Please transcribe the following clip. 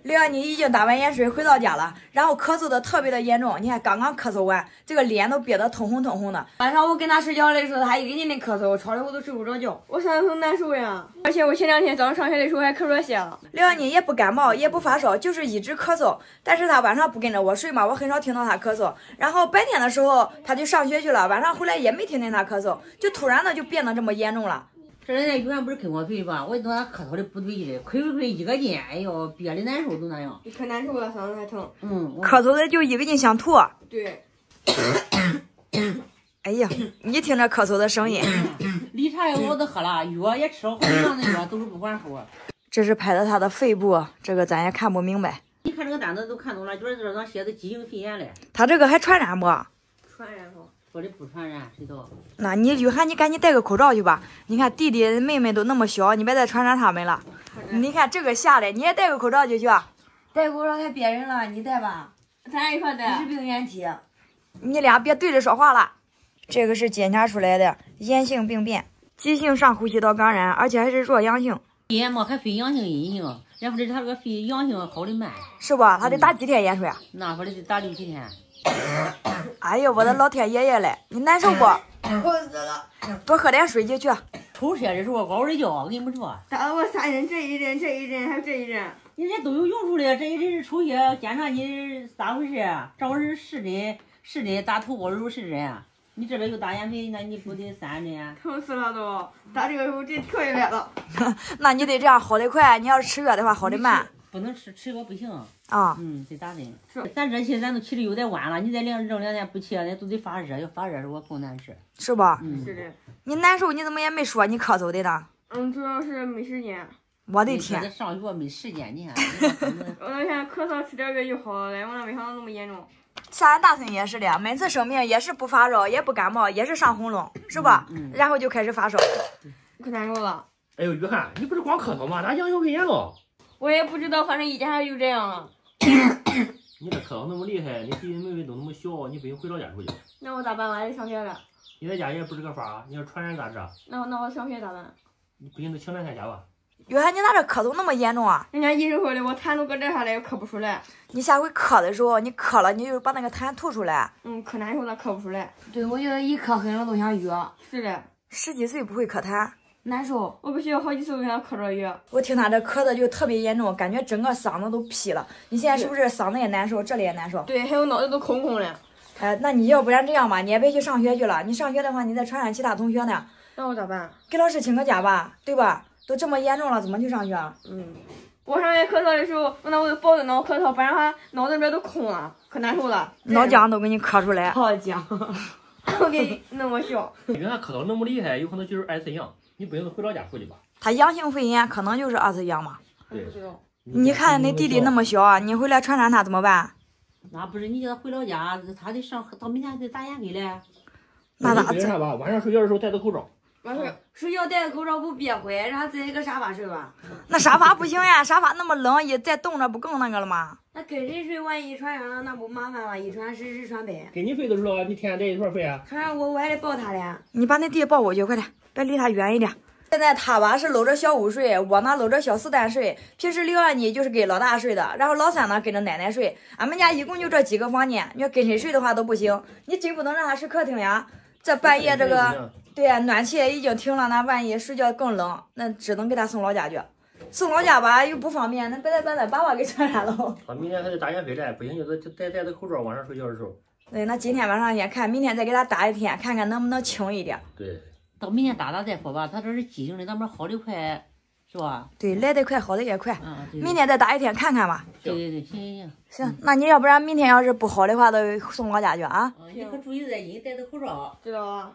刘洋，你已经打完盐水回到家了，然后咳嗽的特别的严重。你看刚刚咳嗽完，这个脸都憋得通红通红的。晚上我跟他睡觉的时候，他一个劲的咳嗽，吵得我都睡不着觉。我嗓子很难受呀，而且我前2天早上上学的时候还咳着些了。刘洋，你也不感冒，也不发烧，就是一直咳嗽。但是他晚上不跟着我睡嘛，我很少听到他咳嗽。然后白天的时候他就上学去了，晚上回来也没听见他咳嗽，就突然的就变得这么严重了。这人家永远不是跟我睡吧？我一听他咳嗽的不对劲，亏一个劲，哎呦，憋的难受都那样。你可难受了，嗓子还疼。咳嗽的就一个劲想吐。对。哎呀，你听着咳嗽的声音。绿茶我都喝了，药也吃了好长的药，都是不管数。这是拍的他的肺部，这个咱也看不明白。你看这个单子都看懂了，就是这上写的急性肺炎嘞。他这个还传染不？传染不？说的不传染，谁知道？那你约翰，你赶紧戴个口罩去吧。你看弟弟妹妹都那么小，你别再传染他们了。你看这个吓的，你也戴个口罩就去。戴口罩太憋人了，你戴吧。咱一块戴。你是病原体。你俩别对着说话了。这个是检查出来的炎性病变，急性上呼吸道感染，而且还是弱阳性。肺炎嘛，还非阳性阴性，然后他这个肺阳性好的慢，是吧？他得打几天盐水？那会儿得打6、7天。哎呦，我的老天爷爷嘞！你难受不？渴死了。多喝点水就去。抽血的时候嗷的叫，我跟你们说。打了我3针，这一针，这一针，还有这一针。人家都有用处的，这一针是抽血检查你咋回事？正好是10针打头孢乳10针，你这边又打盐水，那你不得3针？疼死了都！打这个时候真特别来了。那你得这样好的快，你要是吃药的话好的慢。不能吃药不行啊。得打针。咱这期咱都起的有点晚了，你再扔2天不起，那都得发热，要发热时候更难吃。是吧？是的。你难受，你怎么也没说你咳嗽的呢？主要是没时间。我的天！上学没时间，你看。我那天咳嗽吃点药就好了，我那没想到那么严重。像俺大孙也是的，每次生病也是不发烧，也不感冒，也是上喉咙，是吧？然后就开始发烧。可难受了。哎呦，约翰，你不是光咳嗽吗？咋阳性肺炎了？我也不知道，反正一检查就这样了。你这咳嗽那么厉害，你弟弟妹妹都那么小，你不用回老家住去？那我咋办？我还得上学了。你在家也不是个法，你要传染咋治？那我上学咋办？你不行就请2天假吧。约翰，你咋这咳嗽那么严重啊？人家医生说的，我痰都搁这下来，又咳不出来。你下回咳的时候，你咳了，你就把那个痰吐出来。可难受了，咳不出来。对，我觉得一咳很多都想约。是的。10几岁不会咳痰，难受。我不需要好几次都想咳着约。我听他这咳的就特别严重，感觉整个嗓子都劈了。你现在是不是嗓子也难受，这里也难受？对，还有脑子都空空了。那你要不然这样吧，你也别去上学去了。你上学的话，你再传染其他同学呢。那我咋办？给老师请个假吧，对吧？都这么严重了，怎么去上学？我上学咳嗽的时候，我那我就抱着脑咳嗽，不然他脑子里边都空了，可难受了。脑浆都给你咳出来。好浆，我给你那么笑。约翰咳嗽那么厉害，有可能就是2次阳，你不行回老家住去吧。他阳性肺炎可能就是2次阳嘛。对。你看那弟弟那么小，你回来传染他怎么办？那不是你叫他回老家，他得到明天还得打盐水嘞。那咋整？啥吧？晚上睡觉的时候戴着口罩。睡觉戴着口罩不憋回，让他在一个沙发睡吧。那沙发不行呀，沙发那么冷，一再冻着不更那个了吗？那跟谁睡，万一传染了，那不麻烦了？一传十，十传百。跟你睡的时候，你天天在一块睡啊？传染我还得抱他嘞。你把那弟抱过去，快点，别离他远一点。现在他吧是搂着小五睡，我呢搂着小四蛋睡。平时刘安妮就是跟老大睡的，然后老三呢跟着奶奶睡。俺们家一共就这几个房间，你要跟谁睡的话都不行。你真不能让他睡客厅呀，这半夜这个。对呀，暖气已经停了，那万一睡觉更冷，那只能给他送老家去。送老家吧又不方便，那别再把咱爸爸给传染了。他明天还得打盐水嘞，不行就戴着口罩晚上睡觉的时候。对，那今天晚上先看，明天再给他打1天，看看能不能轻一点。对，到明天打再说吧，他这是急性的，咱们好的快，是吧？对，来得快，好的也快。对。明天再打1天看看吧。对，行。行，那你要不然明天要是不好的话，都送老家去啊。你可注意在，你戴着口罩。知道了。